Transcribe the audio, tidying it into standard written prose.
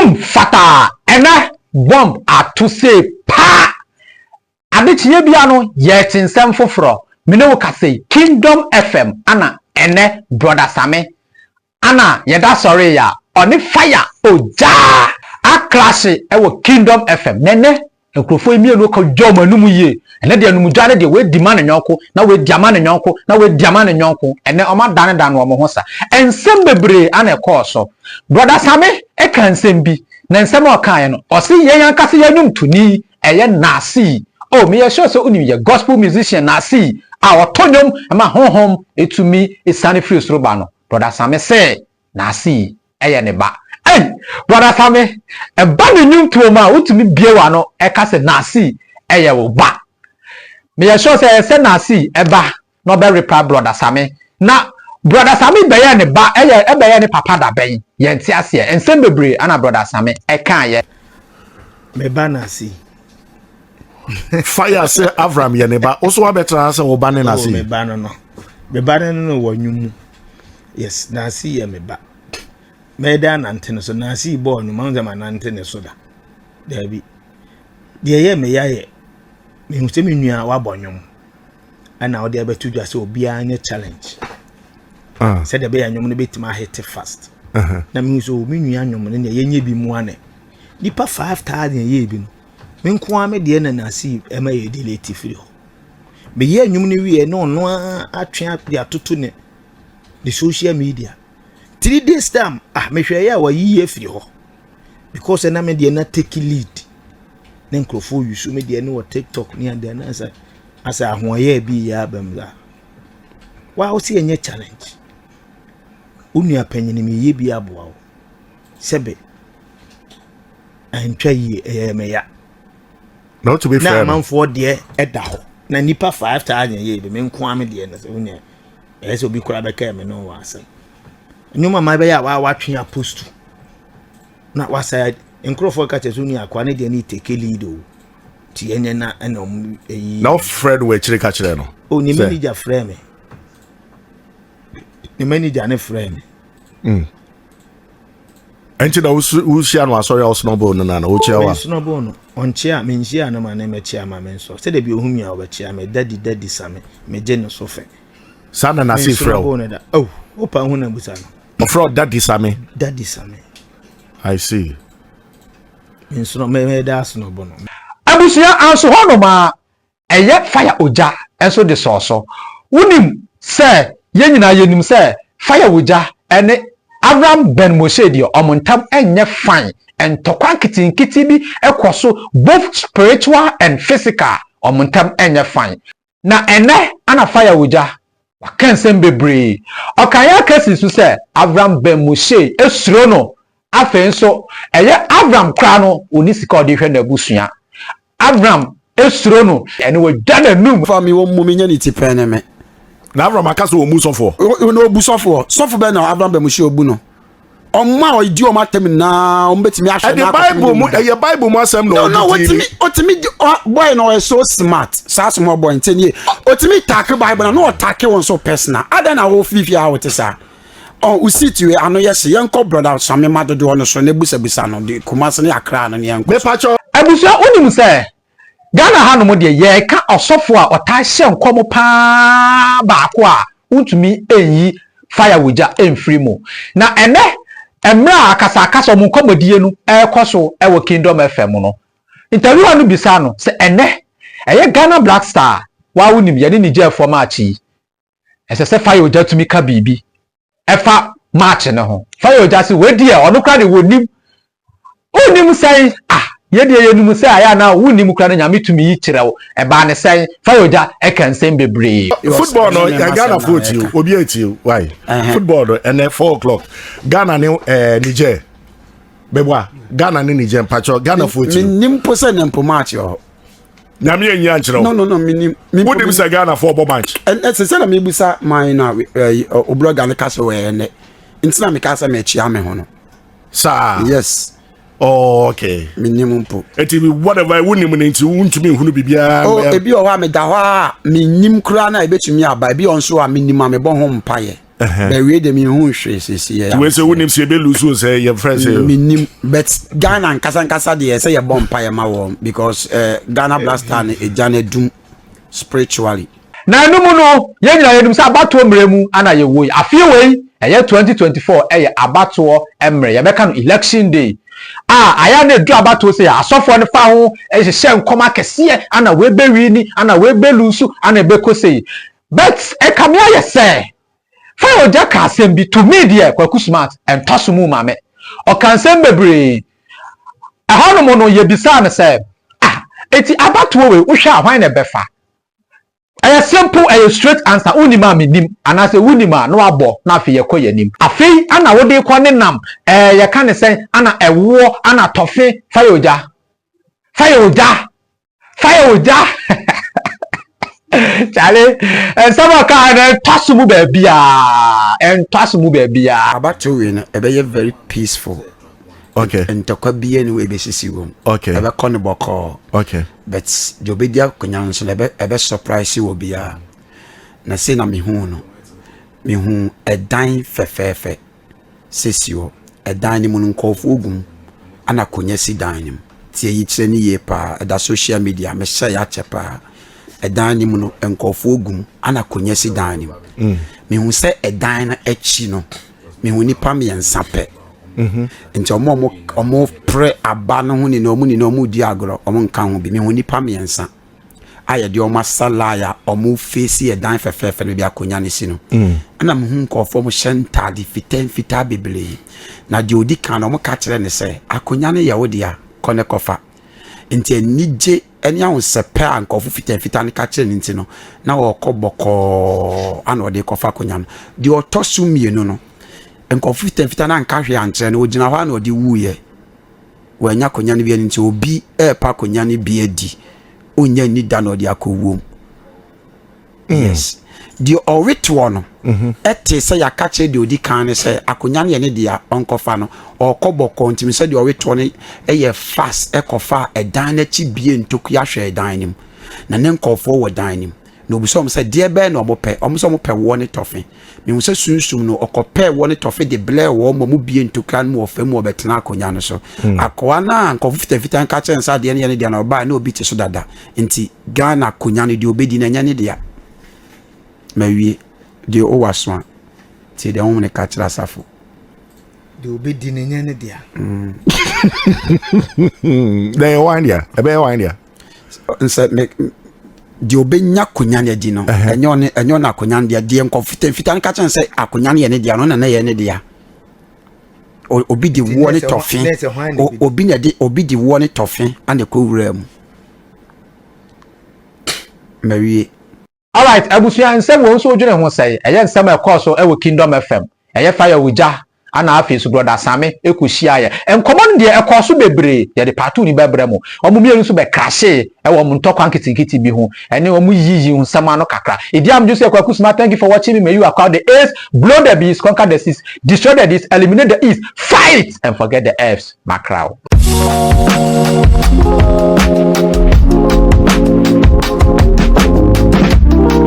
boom fata ena bomb atu say pa adetie bia no ye tinsem foforo me ne wo ka say Kingdom FM ana ene brother Sammy ana yeda sorry ya oni fire oja a clash e wo Kingdom FM nene ekrofo emi enu ko joma numu ye ene de numu dwane de we demand nyonko na we diama nyonko na we diama nyonko ene o ma dane dan wo mo ho sa ensem bebre ana ekọ brother Sammy e kan nsem bi na nsem o kan ye no o se ye yan kase yanum tuni eye Nacee oh me sure so uni ye gospel musician Nacee a otonyom ma honhom etumi esane free sroba no brother Sammy say Nacee eye ne ba brother Sammy e ba ne nyum to ma utumi biewa no e ka se Nacee eye wo ba me sure say Nacee e ba no be reply brother Sammy na brother Sammy be ye ne ba e be ye ne papa da ben ye nti ase ensem bebre ana brother Sammy e kan ye me ba Nacee fire say Avraham ye ne ba also wa betra say wo ba ne Nacee me ba no wo nwum yes Nacee ye me ba me da nante no so Nacee bo no man zama nante ne so da bi de ye me ya ye me hu se me nua wa bonyum ana o de abetu dwa se obi anya challenge se de be ya nwum no betima hit fast na me hu so me nua nwum no ne ye nya bi mu ane nipa 5000 ye bi no me nko ame de na Nacee e ma ye delete free ho me ye nwum no wi e no no atwe atoto ne the social media 3 days time me hwe ya wa yi free ho because na me de na take lead na nkrofo use me de na TikTok ni ande na asa ahoye bi ya bamla wa o si enye challenge unu apanyini me ye bi aboa o sebe antwa yi me ya no to be fair na man for de eda ho na nipa 5000 ye be me nko ame de na se unu ese obi kura be ka me no wa asem nyuma ma be ya wa twen apostu na wasa nkrofo ka chesu ni akwa ne de ni take lead o ti enye na enom eyi now Fred we chire ka chire no o ni manager frame me ni manager ne frame enti na wo share no asori o StoneBwoy no na wo chia wa StoneBwoy no on chia me nsia na ma na me chia ma me so se de bi ohumi a wo chia me daddy Sammy me je no so fe sana Nacee Fred oh opa hu na busa no Fred daddy Sammy I see inso me da StoneBwoy no abusia anso hono ma eye fire oja enso de so unim se ye nyina yenim se fire oja ene Avraham ben Moshe dio omontam enye fine entokwa nkiti bi ekoso both spiritual and physical omontam enye fine na ene ana fire oja wakansen bebre okanya kasi su se Avraham ben Moshe esuro no afenso eye Avraham kra no oni Sarkodie hwe na busua Avraham esuro no ene we dana num fa mi wo mumenya ni tipene me na Avraham akaso wo musofo no busofo sofo be na Avraham be Moshe obu no omma o di o matem na o betimi ahwe na the Bible mu asem no otimi boy no so smart sa small boy ntenye otimi take Bible na no take won so personal ada na wo fifi a wote sa usitiwe ano yesi yenko brother Sammy madodo ono so na busabusa no de kumase ne akra no ne yenko me pacho abusia onim se Ghana hanu mo de ye ka osofo a ota hye nkomo pa baako a untumi enyi fire wuja emfiri mu na ene emra akasa mo nkomodie nu ekoso ewo Kingdom FM no interview anu bisa no se ene eye Ghana Black Star wa wunim ye ni je for match ese se fire wuja tumi ka bibi efa match ne ho fire wuja se wedi e onu kra de wonim onim sai yede yenum se aya na wunim kra na nyame tumi yi kirewo e ba ne sai fayoja e kan sem bebre football no Ghana foot obi eti why football no and 4 o'clock Ghana ne Niger bebwa Ghana ne Niger pacho Ghana foot minim pose ne mpo match yo nyame enyi ankyerɛ no minim wodim se Ghana for bo match and se na mebusa my na oblogger ne kase we ne ntina me kase me chia me ho no sa yes. Oh, okay. Minimum po. Eti whatever wunim na nti wuntumi hunu bibia. Oh, ebi o wa me da ho a minim kura na ebetumi aba ebi onso a minim a me bo ho mpaye. But we the me who say we say wouldn't say be lose say your friends say minim but Ghana and Kasa dey say your bomb empire ma won because Ghana Blaster e jane dum spiritually. Na no mu no ye nyina yedum say abato mremu ana ye wo afie wei eye 2024 eye abato emre ye beka no election day aya na edu abato say asofo ne fa ho e hye nkoma kese ana we bewi ni ana we belusu ana ebeko say but e kamia ye say fa Ogya ka asem bi to me there KwakuSmart and tosumu mame o kan sem bebre ahono no ye bisa na say eti abato we wo hwa ahwan na befa a simple a straight answer unima minim anase unima no abo na afi ye koyanim afi ana wo de ko ne nam ye ka ne sen ana ewo ana tofe fa Ogya chale sama ka na tosumu ba bia Abato we no ebe very peaceful. Okay. And to kwa biye ni we besisi wom. Okay. Ebe kone boko. Okay. But jobedia kunyan so ebe surprise wo bia. Na se na mihu no. Mihu edan fefefe. Sesio edan ni mun nkofo ogum ana konya si dan nim. Tie yi kire ni ye pa da social media me share ya chepa. Edan ni mun nkofo ogum ana konya si dan nim. Mihu se edan na echi no. Mihu nipa me yansape. Nti omo pre aba no ho ni no mu di agro omo nka ho bi me ho nipa miensa aye de omo salaya omo face e dan fefefe no bi akonya ne si no ana me hu nkofo mo shentade fita bebele na de odi kan omo ka kire ne se akonya ne ye wodi a kone kofa nti enije eni ahun sepe ankofo fita ne ka kire ne nti no na wo koboko ana odi kofa akonya no de otosu mienu no enkofu fita na nka hwe ankyere na ogina hwa na odi wuye wanya konya ne bi nti obi pa konya ne bi adi onya ni da na odi akowom yes di orito no ete se ya ka kire di odi kan ne se akonya ne dia onkofa no okoboko ntimi se di orito ne eye fast ekofa edan na chi bie ntoku ya hwe edan nim na ne nkofo wo dan nim no bi so say de be no omope omo mo pe wo ne tofe mi se sunsum no okope wo ne tofe de ble wo mo bie ntokran mo ofa mo obetena akonya no so akoa na nkofu fita nka che nsa de ne na oba na obi te so dada nti Ghana akonya no de obedi na nya ne de a mawie de o waso ti de wo ne ka kira safo de obedi na nya ne de a they wine dia ebe wine dia nsa di obenya konya ne di no enyo na konya ne di enkofu fita nka che nsa akonya ne de no na ye ne de a obi di wo ne tofin obi di wo ne tofin ande ko wura mu mawie. All right, abusuya nsem wo so dwene ho sai eye nsem e call so e wo Kingdom FM eye fire Ogya ana afi so brother Sammy ekuhia ye enkomon de e call so bebre ye de patu ni bebre mu omo mienu so be crash e wo mu ntokwa nkitikiti bi ho ene omo yiyi nsem ano kakra idiam ju say KwakuSmart. Thank you for watching me. May you acquire the A's, blow the B's, conquer the C's, destroy the D's, eliminate the E's, fight and forget the F's, my crowd.